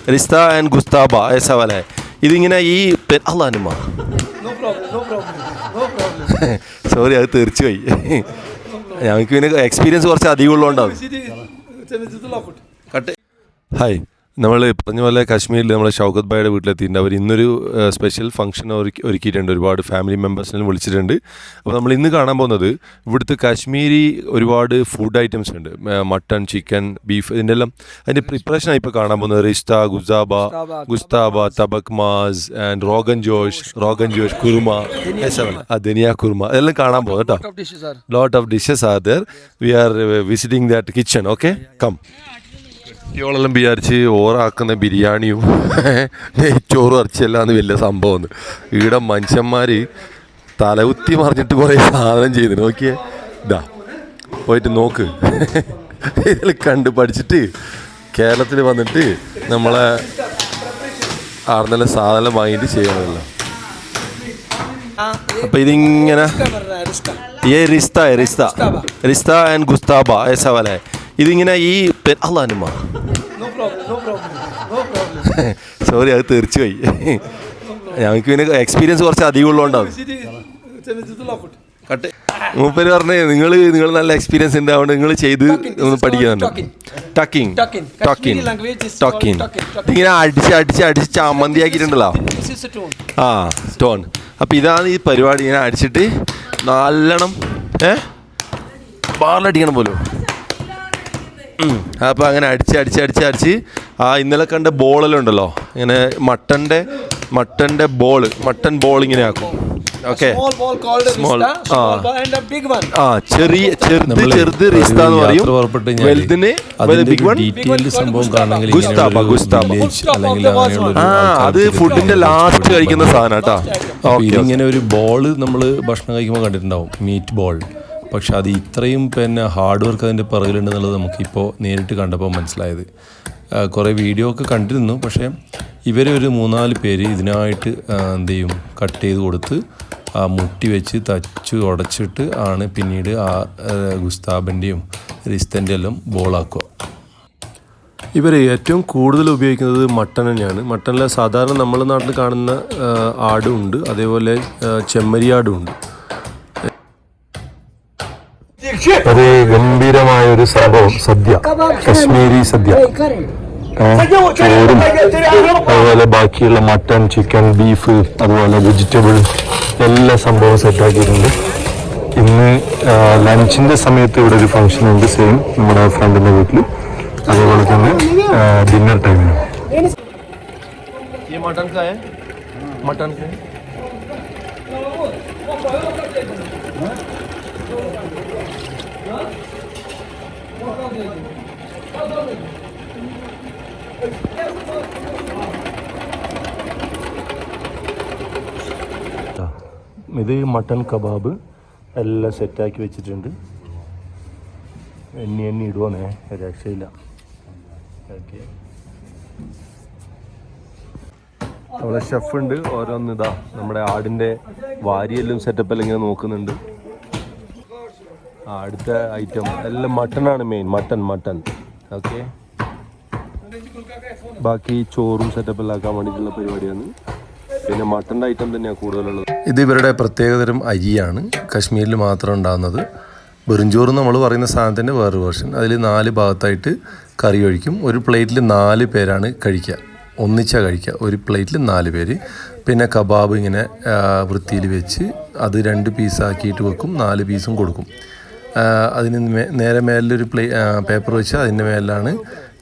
रिश्ता एंड गुस्ताबा ऐसा वाला है ഇതിങ്ങനെ ഈ അല്ലാ അനുമ സോറി അത് തീർച്ചയായി ഞങ്ങൾക്ക് പിന്നെ എക്സ്പീരിയൻസ് കുറച്ച് അധികം ഉള്ളതുകൊണ്ടാവും കട്ട് ഹായ് നമ്മൾ പറഞ്ഞ പോലെ കാശ്മീരിൽ നമ്മൾ ഷൗക്കത്ത് ഭായിയുടെ വീട്ടിലെത്തിയിട്ടുണ്ട്. അവർ ഇന്നൊരു സ്പെഷ്യൽ ഫംഗ്ഷൻ ഒരുക്കിയിട്ടുണ്ട്. ഒരുപാട് ഫാമിലി മെമ്പേഴ്സിനെ വിളിച്ചിട്ടുണ്ട്. അപ്പോൾ നമ്മൾ ഇന്ന് കാണാൻ പോകുന്നത് ഇവിടുത്തെ കാശ്മീരി ഒരുപാട് ഫുഡ് ഐറ്റംസ് ഉണ്ട്. മട്ടൺ, ചിക്കൻ, ബീഫ്, ഇതിൻ്റെ എല്ലാം അതിൻ്റെ പ്രിപ്പറേഷനാണ് ഇപ്പോൾ കാണാൻ പോകുന്നത്. റിഷ്ത, ഗുസ്താബ, തബക് മാസ് ആൻഡ് റോഗൻ ജോഷ് കുർമ, ധനിയ കുർമ, അതെല്ലാം കാണാൻ പോകും കേട്ടോ. Lot of dishes are there. We are visiting that kitchen. Okay, come. കുട്ടികളെല്ലാം വിചാരിച്ച് ഓറാക്കുന്ന ബിരിയാണിയും നെയ്ച്ചോറും ഇറച്ചിയെല്ലാന്ന് വലിയ സംഭവമാണ്. ഇവിടെ മനുഷ്യന്മാർ തലകുത്തി മറിഞ്ഞിട്ട് കുറേ സാധനം ചെയ്തു. നോക്കിയേ, ഇതാ പോയിട്ട് നോക്ക്. ഇതിൽ കണ്ട് പഠിച്ചിട്ട് കേരളത്തിൽ വന്നിട്ട് നമ്മളെ ആർന്നെല്ലാം സാധനം വാങ്ങിയിട്ട് ചെയ്യണമല്ലോ. അപ്പം ഇതിങ്ങനെ റിസ്ത ആൻഡ് ഗുസ്താബ ऐसा वाला है ഇതിങ്ങനെ ഈ അല്ലാ അനുമ സോറി അത് തീർച്ചയായി ഞങ്ങൾക്ക് പിന്നെ എക്സ്പീരിയൻസ് കുറച്ച് അധികം ഉള്ളതുകൊണ്ടാവും. കട്ട് മൂപ്പര് പറഞ്ഞേ നിങ്ങൾ നല്ല എക്സ്പീരിയൻസ് ഉണ്ട്, അതുകൊണ്ട് നിങ്ങൾ ചെയ്ത് ഒന്ന് പഠിക്കുന്നുണ്ട്. ടോക്കിൻ ഇങ്ങനെ അടിച്ച് ചമ്മന്തിയാക്കിയിട്ടുണ്ടല്ലോ. ആ, സ്റ്റോൺ. അപ്പം ഇതാണ് ഈ പരിപാടി. ഇങ്ങനെ അടിച്ചിട്ട് നല്ലോണം ബാറിലടിക്കണം പോലും. അപ്പോൾ അങ്ങനെ അടിച്ച് ആ ഇന്നലെ കണ്ട ബോളെല്ലാം ഉണ്ടല്ലോ, ഇങ്ങനെ മട്ടൻ്റെ മട്ടൺ ബോൾ ഇങ്ങനെ ആക്കും. Okay, small. ചെറുത് റിസ്ത എന്ന് പറയും. വലുതിന് അത് ഫുഡിന്റെ ലാസ്റ്റ് കഴിക്കുന്ന സാധനം കേട്ടോ. ഇങ്ങനെ ഒരു ബോള് നമ്മൾ ഭക്ഷണം കഴിക്കുമ്പോൾ കണ്ടിട്ടുണ്ടാവും, മീറ്റ് ബോൾ. പക്ഷെ അത് ഇത്രയും പിന്നെ ഹാർഡ് വർക്ക് അതിൻ്റെ പിറകിലുണ്ടെന്നുള്ളത് നമുക്കിപ്പോൾ നേരിട്ട് കണ്ടപ്പോൾ മനസ്സിലായത്. കുറേ വീഡിയോ ഒക്കെ കണ്ടിരുന്നു. പക്ഷേ ഇവരൊരു 3-4 പേര് ഇതിനായിട്ട് എന്ത് ചെയ്യും, കട്ട് ചെയ്ത് കൊടുത്ത് ആ മുട്ടി വെച്ച് തച്ച് ഉടച്ചിട്ട് ആണ് പിന്നീട് ആ ഗുസ്താബിൻ്റെയും റിസ്തൻ്റെ എല്ലാം ബോളാക്കുക. ഇവർ ഏറ്റവും കൂടുതൽ ഉപയോഗിക്കുന്നത് മട്ടൺ തന്നെയാണ്. മട്ടണിൽ സാധാരണ നമ്മുടെ നാട്ടിൽ കാണുന്ന ആടും ഉണ്ട്, അതേപോലെ ചെമ്മരിയാടും ഉണ്ട്. ഒരു ഗംഭീരമായ ഒരു സംഭവം, സദ്യ, കശ്മീരി സദ്യ. ചോറും അതുപോലെ ബാക്കിയുള്ള മട്ടൺ, ചിക്കൻ, ബീഫ്, അതുപോലെ വെജിറ്റബിൾ എല്ലാ സംഭവം സെറ്റാക്കിയിട്ടുണ്ട്. ഇന്ന് ലഞ്ചിൻ്റെ സമയത്ത് ഇവിടെ ഒരു ഫംഗ്ഷൻ ഉണ്ട്, സെയിം നമ്മുടെ ഫ്രണ്ടിൻ്റെ വീട്ടിൽ. അതേപോലെ തന്നെ ഡിന്നർ ടൈമിന് ഇത് മട്ടൺ കബാബ് എല്ലാം സെറ്റാക്കി വെച്ചിട്ടുണ്ട്. എണ്ണി ഇടുവാന്നേ, രക്ഷയില്ല. ഓക്കെ, അവിടെ ഷെഫുണ്ട്. ഓരോന്ന് ഇതാ നമ്മുടെ ആടിൻ്റെ വാരിയെല്ലാം സെറ്റപ്പെല്ലാം ഇങ്ങനെ നോക്കുന്നുണ്ട്. അടുത്ത ഐറ്റം എല്ലാം മട്ടനാണ് മെയിൻ, മട്ടൺ. ഓക്കെ, ബാക്കി ചോറും സെറ്റപ്പെല്ലാം ആക്കാൻ വേണ്ടിയിട്ടുള്ള പരിപാടിയാണ്. പിന്നെ മട്ടൻ്റെ ഐറ്റം തന്നെയാണ് കൂടുതലുള്ളത്. ഇത് ഇവരുടെ പ്രത്യേകതരം അരിയാണ്, കാശ്മീരിൽ മാത്രം ഉണ്ടാകുന്നത്. വെറുംചോറ് നമ്മൾ പറയുന്ന സാധനത്തിൻ്റെ വേറൊരു വേർഷൻ. അതിൽ 4 ഭാഗത്തായിട്ട് കറി ഒഴിക്കും. ഒരു പ്ലേറ്റിൽ 4 പേരാണ് കഴിക്കുക, ഒന്നിച്ചാണ് കഴിക്കുക. ഒരു പ്ലേറ്റിൽ 4 പേര്. പിന്നെ കബാബ് ഇങ്ങനെ വൃത്തിയിൽ വെച്ച് അത് 2 പീസാക്കിയിട്ട് വെക്കും, 4 പീസും കൊടുക്കും. അതിന് നേരെ മേലൊരു പേപ്പർ വെച്ച് അതിൻ്റെ മേലാണ്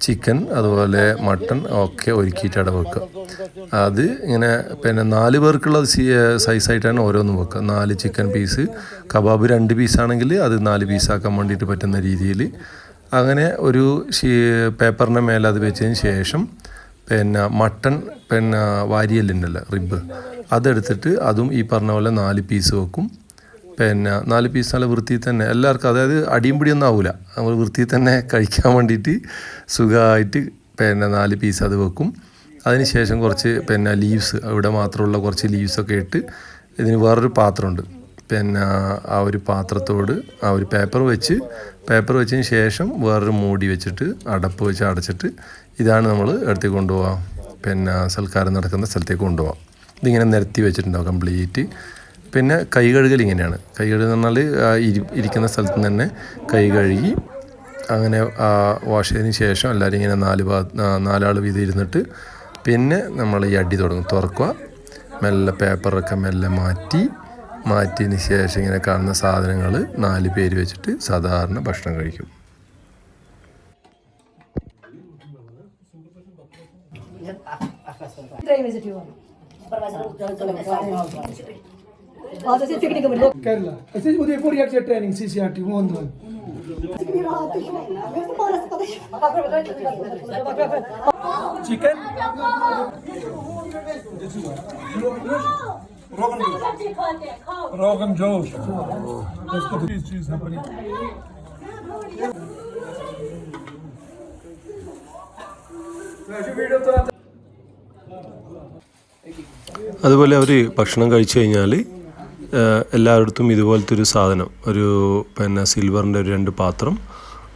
ചിക്കൻ അതുപോലെ മട്ടൺ ഒക്കെ ഒരുക്കിയിട്ട് അവിടെ വെക്കുക. അത് ഇങ്ങനെ പിന്നെ 4 പേർക്കുള്ള സൈസായിട്ടാണ് ഓരോന്നും വെക്കുക. 4 ചിക്കൻ പീസ്, കബാബ് 2 പീസാണെങ്കിൽ അത് 4 പീസാക്കാൻ വേണ്ടിയിട്ട് പറ്റുന്ന രീതിയിൽ അങ്ങനെ ഒരു പേപ്പറിൻ്റെ മേലെ അത് വെച്ചതിന് ശേഷം പിന്നെ മട്ടൺ പിന്നെ വാരിയല്ലുണ്ടല്ലോ, റിബ്, അതെടുത്തിട്ട് അതും ഈ പറഞ്ഞ പോലെ 4 പീസ് വെക്കും. പിന്നെ 4 പീസ് നല്ല വൃത്തിയിൽ തന്നെ എല്ലാവർക്കും, അതായത് അടിയും പിടിയൊന്നും ആവില്ല, നമ്മൾ വൃത്തിയിൽ തന്നെ കഴിക്കാൻ വേണ്ടിയിട്ട് സുഖമായിട്ട് പിന്നെ 4 പീസ് അത് വെക്കും. അതിന് ശേഷം കുറച്ച് പിന്നെ ലീവ്സ്, അവിടെ മാത്രമുള്ള കുറച്ച് ലീവ്സൊക്കെ ഇട്ട് ഇതിന് വേറൊരു പാത്രമുണ്ട്. പിന്നെ ആ ഒരു പാത്രത്തോട് ആ ഒരു പേപ്പർ വെച്ചതിന് ശേഷം വേറൊരു മൂടി വെച്ചിട്ട് അടപ്പ് വെച്ച് അടച്ചിട്ട് ഇതാണ് നമ്മൾ എടുത്ത് കൊണ്ടുപോകാം. പിന്നെ സൽക്കാരം നടക്കുന്ന സ്ഥലത്തേക്ക് കൊണ്ടുപോകാം. ഇതിങ്ങനെ നിരത്തി വെച്ചിട്ടുണ്ടാവും കംപ്ലീറ്റ്. പിന്നെ കൈ കഴുകൽ ഇങ്ങനെയാണ്. കൈ കഴുകൽ എന്ന് പറഞ്ഞാൽ ഇരിക്കുന്ന സ്ഥലത്ത് നിന്ന് തന്നെ കൈ കഴുകി അങ്ങനെ വാഷ് ചെയ്തതിന് ശേഷം എല്ലാവരും ഇങ്ങനെ നാലാൾ വീതം ഇരുന്നിട്ട് പിന്നെ നമ്മൾ ഈ അടി തുടങ്ങും. തുറക്കുക, മെല്ലെ പേപ്പറൊക്കെ മെല്ലെ മാറ്റിയതിന് ശേഷം ഇങ്ങനെ കാണുന്ന സാധനങ്ങൾ 4 പേര് വെച്ചിട്ട് സാധാരണ ഭക്ഷണം കഴിക്കും. Kerala. This is Udaipur training, CCRT, Mondwan. Chicken? Rogan Josh. Let's go to these cheese happening. അതുപോലെ അവർ ഭക്ഷണം കഴിച്ചു കഴിഞ്ഞാൽ എല്ലായിടത്തും ഇതുപോലത്തെ ഒരു സാധനം, ഒരു പിന്നെ സിൽവറിൻ്റെ ഒരു 2 പാത്രം,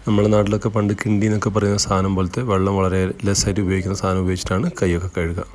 നമ്മുടെ നാട്ടിലൊക്കെ പണ്ട് കിണ്ടി എന്നൊക്കെ പറയുന്ന സാധനം പോലത്തെ വെള്ളം വളരെ ലെസ്സായിട്ട് ഉപയോഗിക്കുന്ന സാധനം ഉപയോഗിച്ചിട്ടാണ് കൈയൊക്കെ കഴുകുക.